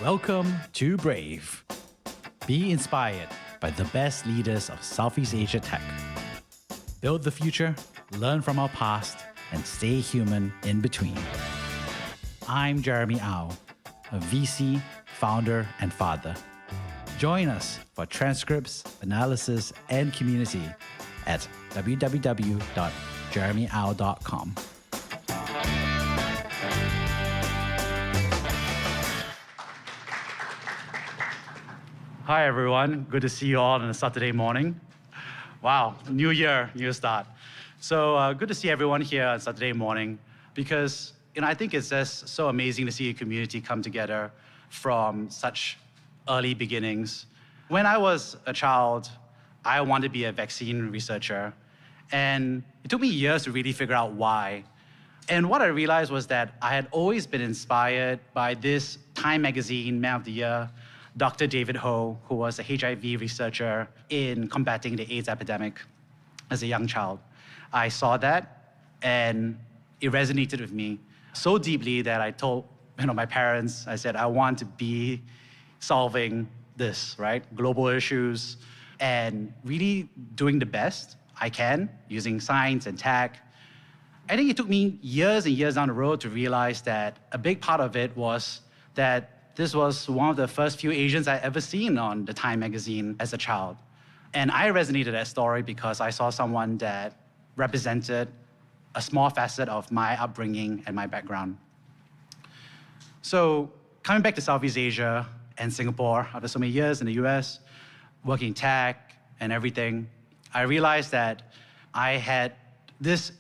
Welcome to Brave. Be inspired by the best leaders of Southeast Asia tech. Build the future, learn from our past, and stay human in between. I'm Jeremy Au, a VC, founder, and father. Join us for transcripts, analysis, and community at www.jeremyau.com. Hi, everyone. Good to see you all on a Saturday morning. Wow, new year, new start. So good to see everyone here on Saturday morning because I think it's just so amazing to see a community come together from such early beginnings. When I was a child, I wanted to be a vaccine researcher, and it took me years to really figure out why. And what I realized was that I had always been inspired by this Time magazine Man of the Year, Dr. David Ho, who was a HIV researcher in combating the AIDS epidemic as a young child. I saw that, and it resonated with me so deeply that I told my parents, I said, I want to be solving this, right? Global issues, and really doing the best I can using science and tech. I think it took me years and years down the road to realize that a big part of it was that this was one of the first few Asians I ever seen on the Time magazine as a child. And I resonated that story because I saw someone that represented a small facet of my upbringing and my background. So coming back to Southeast Asia and Singapore after so many years in the US, working tech and everything, I realized that I had this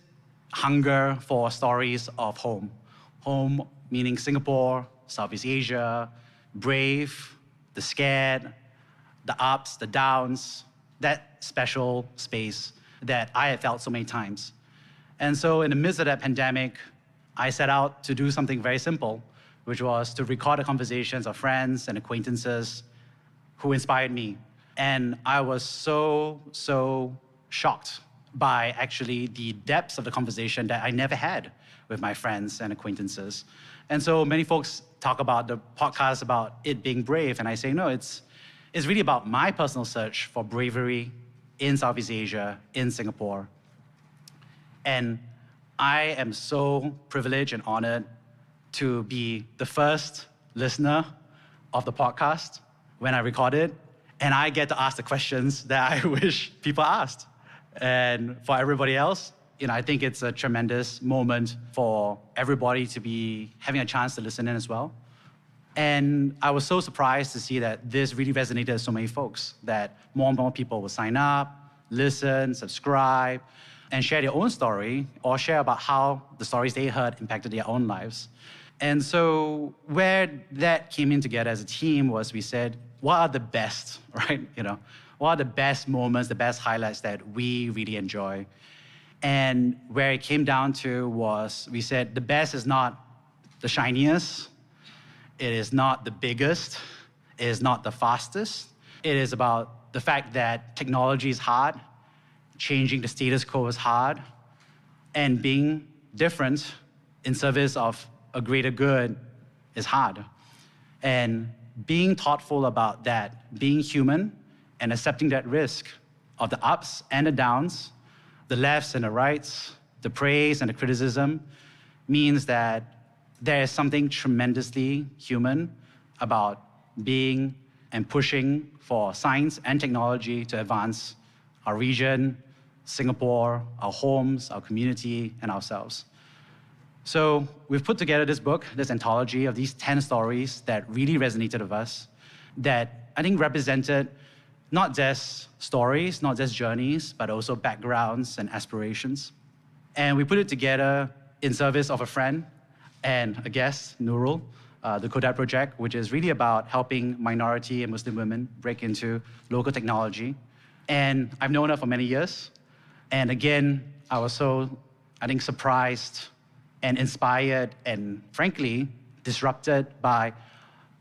hunger for stories of home. Home meaning Singapore, Southeast Asia, brave, the scared, the ups, the downs, that special space that I had felt so many times. And so in the midst of that pandemic, I set out to do something very simple, which was to record the conversations of friends and acquaintances who inspired me. And I was so shocked by actually the depths of the conversation that I never had with my friends and acquaintances. And so many folks talk about the podcast about it being brave, and I say, no, it's really about my personal search for bravery in Southeast Asia, in Singapore. And I am so privileged and honored to be the first listener of the podcast when I record it, and I get to ask the questions that I wish people asked. And for everybody else, I think it's a tremendous moment for everybody to be having a chance to listen in as well. And I was so surprised to see that this really resonated with so many folks, that more and more people will sign up, listen, subscribe, and share their own story or share about how the stories they heard impacted their own lives. And so where that came in together as a team was we said, what are the best, right? What are the best moments, the best highlights that we really enjoy? And where it came down to was we said the best is not the shiniest, it is not the biggest, it is not the fastest. It is about the fact that technology is hard, changing the status quo is hard, and being different in service of a greater good is hard. And being thoughtful about that, being human, and accepting that risk of the ups and the downs, the lefts and the rights, the praise and the criticism, means that there is something tremendously human about being and pushing for science and technology to advance our region, Singapore, our homes, our community, and ourselves. So we've put together this book, this anthology of these 10 stories that really resonated with us, that I think represented not just stories, not just journeys, but also backgrounds and aspirations. And we put it together in service of a friend and a guest, Nurul, the Codette Project, which is really about helping minority and Muslim women break into local technology. And I've known her for many years. And again, I was so, surprised and inspired and frankly, disrupted by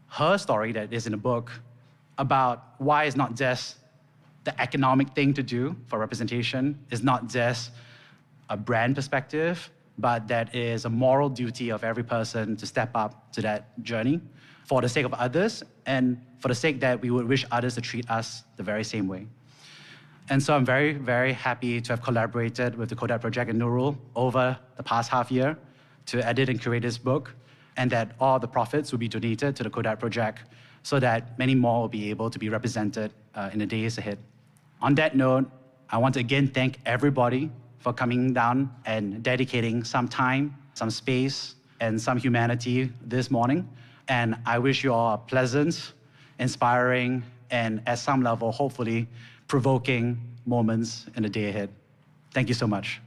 her story that is in the book about why it's not just the economic thing to do for representation, it's not just a brand perspective, but that is a moral duty of every person to step up to that journey for the sake of others and for the sake that we would wish others to treat us the very same way. And so I'm very, very happy to have collaborated with the Codette Project and Nurul over the past half year to edit and curate this book, and that all the profits will be donated to the Codette Project so that many more will be able to be represented in the days ahead. On that note, I want to again thank everybody for coming down and dedicating some time, some space, and some humanity this morning. And I wish you all a pleasant, inspiring, and at some level, hopefully, provoking moments in the day ahead. Thank you so much.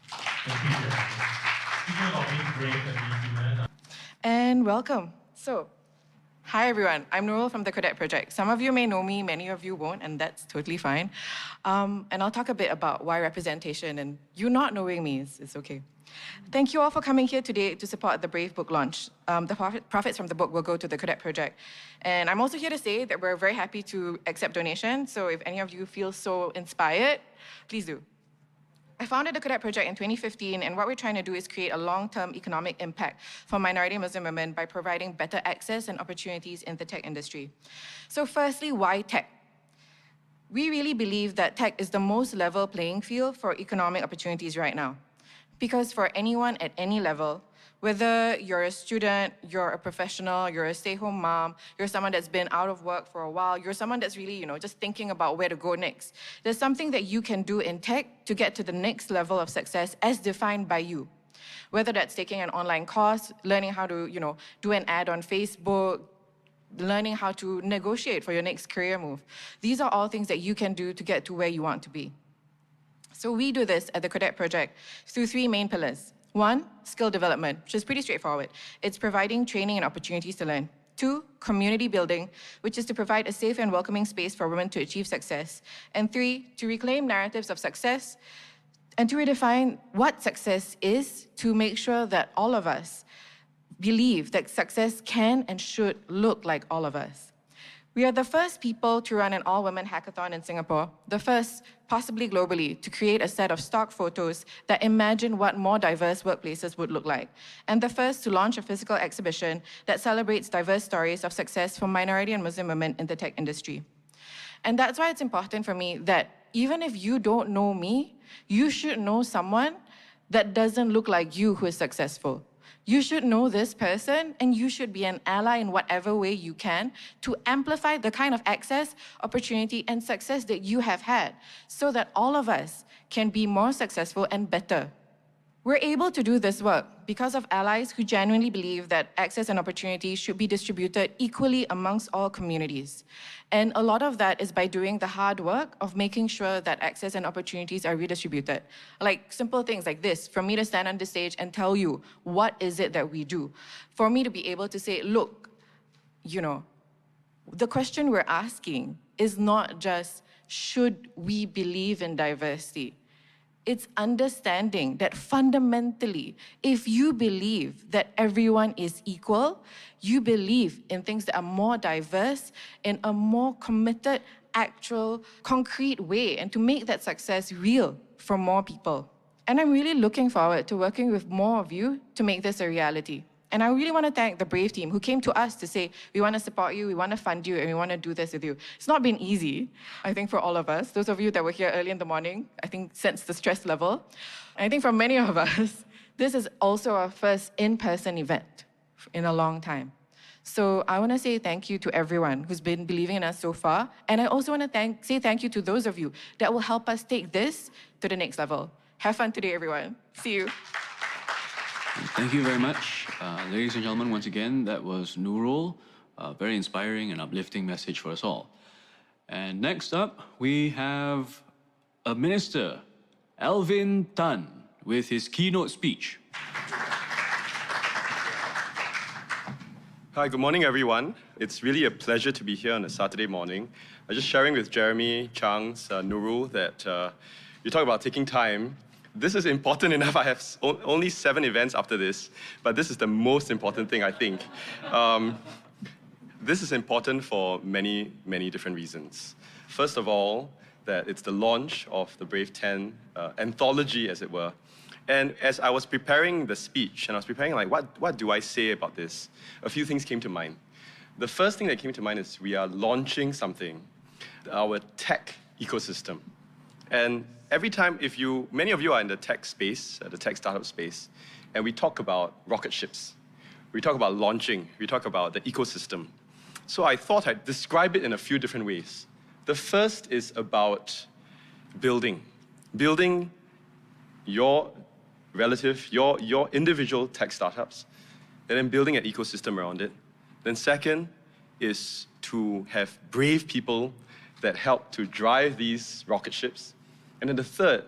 Thank you. Speaking about being brave and being human. And welcome. So, hi everyone, I'm Nurul from the Codette Project. Some of you may know me, many of you won't, and that's totally fine. And I'll talk a bit about why representation, and you not knowing me is okay. Thank you all for coming here today to support the Brave book launch. The profits from the book will go to the Codette Project. And I'm also here to say that we're very happy to accept donations, so if any of you feel so inspired, please do. I founded the Codette Project in 2015, and what we're trying to do is create a long-term economic impact for minority Muslim women by providing better access and opportunities in the tech industry. So firstly, why tech? We really believe that tech is the most level playing field for economic opportunities right now. Because for anyone at any level, whether you're a student, you're a professional, you're a stay-home mom, you're someone that's been out of work for a while, you're someone that's really, just thinking about where to go next. There's something that you can do in tech to get to the next level of success as defined by you. Whether that's taking an online course, learning how to, do an ad on Facebook, learning how to negotiate for your next career move. These are all things that you can do to get to where you want to be. So we do this at the Codette Project through 3 main pillars. 1, skill development, which is pretty straightforward. It's providing training and opportunities to learn. 2, community building, which is to provide a safe and welcoming space for women to achieve success. And 3, to reclaim narratives of success and to redefine what success is to make sure that all of us believe that success can and should look like all of us. We are the first people to run an all-women hackathon in Singapore, the first, possibly globally, to create a set of stock photos that imagine what more diverse workplaces would look like, and the first to launch a physical exhibition that celebrates diverse stories of success for minority and Muslim women in the tech industry. And that's why it's important for me that even if you don't know me, you should know someone that doesn't look like you who is successful. You should know this person, and you should be an ally in whatever way you can to amplify the kind of access, opportunity, and success that you have had so that all of us can be more successful and better. We're able to do this work because of allies who genuinely believe that access and opportunity should be distributed equally amongst all communities. And a lot of that is by doing the hard work of making sure that access and opportunities are redistributed. Like simple things like this, for me to stand on the stage and tell you what is it that we do. For me to be able to say, look, the question we're asking is not just, should we believe in diversity? It's understanding that fundamentally, if you believe that everyone is equal, you believe in things that are more diverse, in a more committed, actual, concrete way, and to make that success real for more people. And I'm really looking forward to working with more of you to make this a reality. And I really want to thank the Brave team who came to us to say, we want to support you, we want to fund you, and we want to do this with you. It's not been easy, I think, for all of us. Those of you that were here early in the morning, I think, sensed the stress level. And I think for many of us, this is also our first in-person event in a long time. So I want to say thank you to everyone who's been believing in us so far. And I also want to say thank you to those of you that will help us take this to the next level. Have fun today, everyone. See you. Thank you very much. Ladies and gentlemen, once again, that was Nurul. A very inspiring and uplifting message for us all. And next up, we have a minister, Alvin Tan, with his keynote speech. Hi, good morning, everyone. It's really a pleasure to be here on a Saturday morning. I was just sharing with Jeremy, Chang's, Nurul that you talk about taking time. This is important enough. I have only 7 events after this, but this is the most important thing, I think. This is important for many, many different reasons. First of all, that it's the launch of the Brave 10 anthology, as it were. And as I was preparing the speech, and I was preparing, like, what do I say about this? A few things came to mind. The first thing that came to mind is we are launching something, our tech ecosystem. And every time, many of you are in the tech space, the tech startup space, and we talk about rocket ships. We talk about launching. We talk about the ecosystem. So I thought I'd describe it in a few different ways. The first is about building your relative, your individual tech startups, and then building an ecosystem around it. Then second is to have brave people that help to drive these rocket ships. And then the third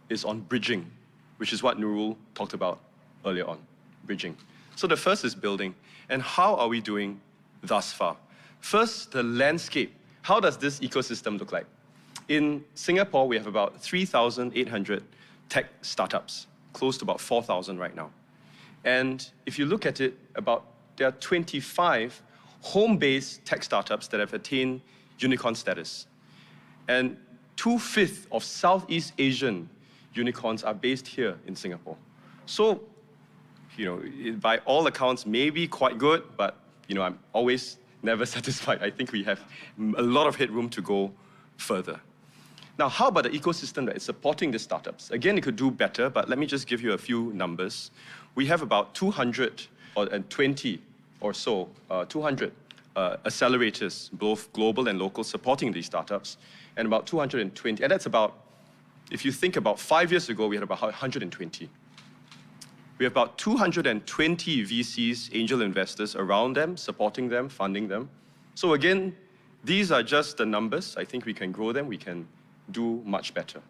is on bridging, which is what Nurul talked about earlier on, bridging. So the first is building. And how are we doing thus far? First, the landscape. How does this ecosystem look like? In Singapore, we have about 3,800 tech startups, close to about 4,000 right now. And if you look at it, there are 25 home-based tech startups that have attained unicorn status. And 2/5 of Southeast Asian unicorns are based here in Singapore. So, by all accounts, maybe quite good, but I'm always never satisfied. I think we have a lot of headroom to go further. Now, how about the ecosystem that is supporting the startups? Again, it could do better, but let me just give you a few numbers. We have about 220 or so, 200 accelerators, both global and local, supporting these startups, and about 220. And that's about, if you think about 5 years ago, we had about 120. We have about 220 VCs, angel investors around them, supporting them, funding them. So again, these are just the numbers. I think we can grow them. We can do much better.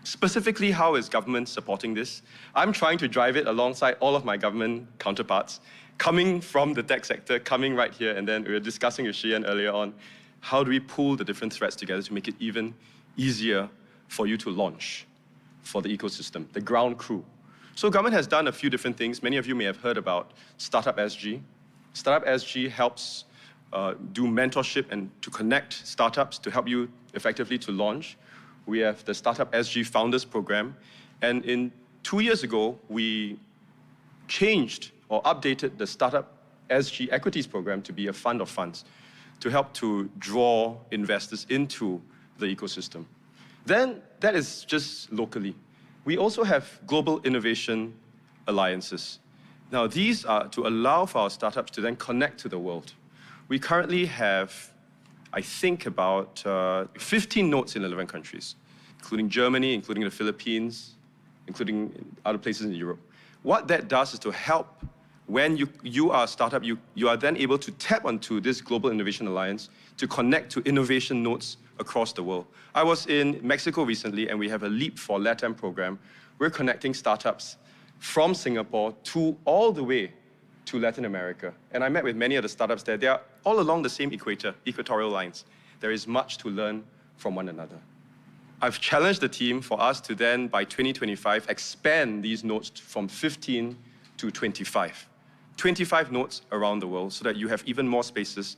Specifically, how is government supporting this? I'm trying to drive it alongside all of my government counterparts, coming from the tech sector, coming right here, and then we were discussing with Shiyan earlier on, how do we pull the different threads together to make it even easier for you to launch for the ecosystem, the ground crew. So government has done a few different things. Many of you may have heard about Startup SG. Startup SG helps do mentorship and to connect startups to help you effectively to launch. We have the Startup SG Founders Program. And 2 years ago, we changed or updated the Startup SG Equities Program to be a fund of funds to help to draw investors into the ecosystem. Then that is just locally. We also have global innovation alliances. Now, these are to allow for our startups to then connect to the world. We currently have, I think, about 15 nodes in 11 countries, including Germany, including the Philippines, including other places in Europe. What that does is to help when you are a startup, you are then able to tap onto this Global Innovation Alliance to connect to innovation nodes across the world. I was in Mexico recently, and we have a Leap for LATAM program. We're connecting startups from Singapore to all the way to Latin America. And I met with many of the startups there. They are all along the same equatorial lines. There is much to learn from one another. I've challenged the team for us to then, by 2025, expand these nodes from 15 to 25. 25 nodes around the world so that you have even more spaces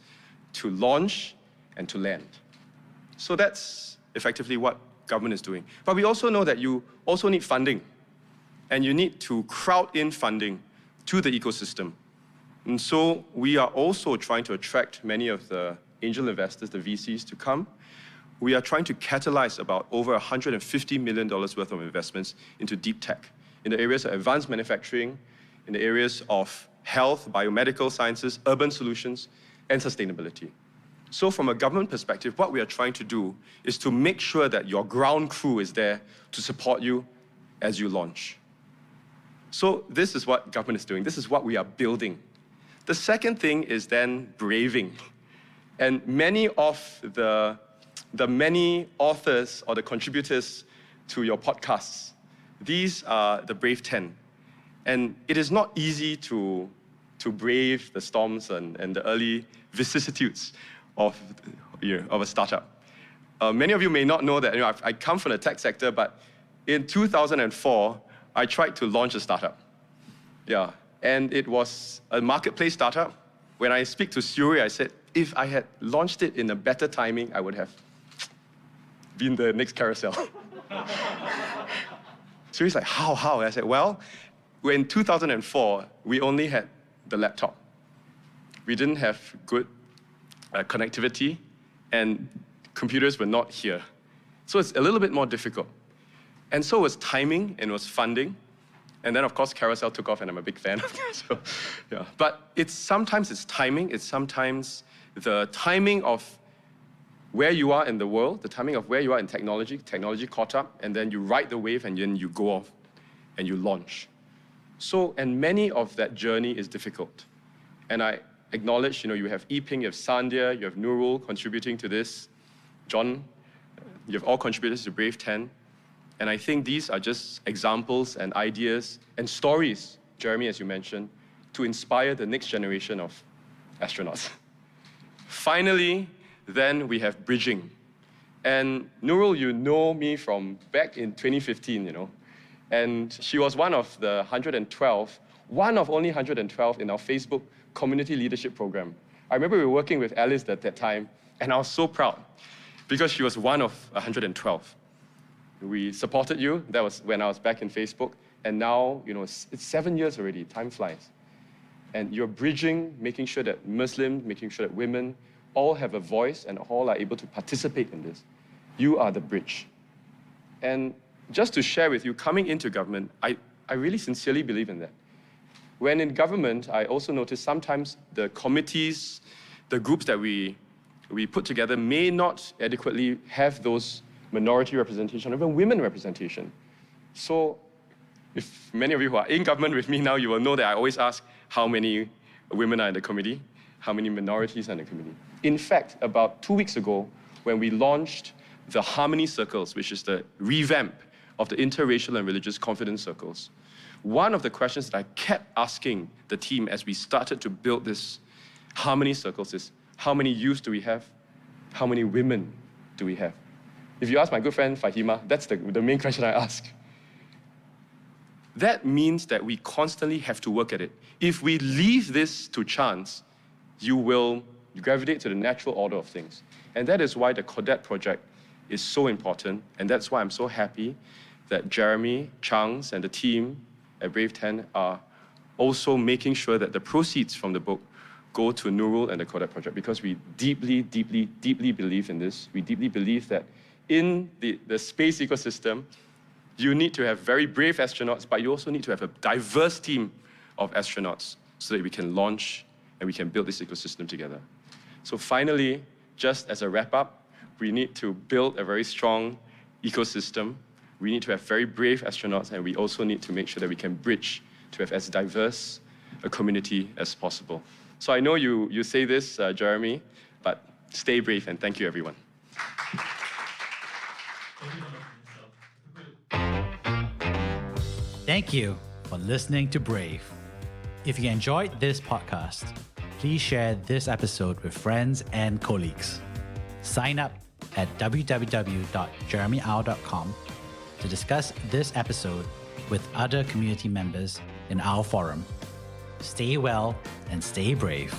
to launch and to land. So that's effectively what government is doing. But we also know that you also need funding, and you need to crowd in funding to the ecosystem. And so we are also trying to attract many of the angel investors, the VCs, to come. We are trying to catalyze about over $150 million worth of investments into deep tech, in the areas of advanced manufacturing, in the areas of health, biomedical sciences, urban solutions, and sustainability. So from a government perspective, what we are trying to do is to make sure that your ground crew is there to support you as you launch. So this is what government is doing. This is what we are building. The second thing is then braving. And many of the many authors or the contributors to your podcasts, these are the Brave 10. And it is not easy to brave the storms and the early vicissitudes of a startup. Many of you may not know that I come from the tech sector, but in 2004, I tried to launch a startup. Yeah, and it was a marketplace startup. When I speak to Suri, I said, if I had launched it in a better timing, I would have been the next carousel. Suri's like, how? And I said, well, in 2004, we only had the laptop. We didn't have good connectivity, and computers were not here. So it's a little bit more difficult. And so was timing and was funding. And then, of course, Carousel took off, and I'm a big fan of Carousel. Yeah. But sometimes it's timing. It's sometimes the timing of where you are in the world, the timing of where you are in technology. Technology caught up, and then you ride the wave, and then you go off, and you launch. So, and many of that journey is difficult. And I acknowledge, you have Yiping, you have Sandhya, you have Nurul contributing to this, John, you have all contributed to Brave 10. And I think these are just examples and ideas and stories, Jeremy, as you mentioned, to inspire the next generation of astronauts. Finally, then we have bridging. And Nurul, you know me from back in 2015, and she was one of the 112, one of only 112 in our Facebook community leadership program. I remember we were working with Alice at that time, and I was so proud because she was one of 112. We supported you. That was when I was back in Facebook. And now, it's 7 years already. Time flies. And you're bridging, making sure that Muslims, making sure that women all have a voice and all are able to participate in this. You are the bridge. And just to share with you, coming into government, I really sincerely believe in that. When in government, I also notice sometimes the committees, the groups that we put together may not adequately have those minority representation, or even women representation. So if many of you who are in government with me now, you will know that I always ask how many women are in the committee, how many minorities are in the committee. In fact, about 2 weeks ago, when we launched the Harmony Circles, which is the revamp of the interracial and religious confidence circles, one of the questions that I kept asking the team as we started to build this Harmony Circles is, how many youth do we have? How many women do we have? If you ask my good friend Fahima, that's the main question I ask. That means that we constantly have to work at it. If we leave this to chance, you will gravitate to the natural order of things. And that is why the Codette Project is so important, and that's why I'm so happy that Jeremy, Changs, and the team at Brave 10 are also making sure that the proceeds from the book go to Nurul and the Codette Project, because we deeply, deeply, deeply believe in this. We deeply believe that in the space ecosystem, you need to have very brave astronauts, but you also need to have a diverse team of astronauts so that we can launch and we can build this ecosystem together. So finally, just as a wrap-up, we need to build a very strong ecosystem. We need to have very brave astronauts, and we also need to make sure that we can bridge to have as diverse a community as possible. So I know you say this, Jeremy, but stay brave, and thank you, everyone. Thank you for listening to Brave. If you enjoyed this podcast, please share this episode with friends and colleagues. Sign up at www.jeremyau.com to discuss this episode with other community members in our forum. Stay well and stay brave.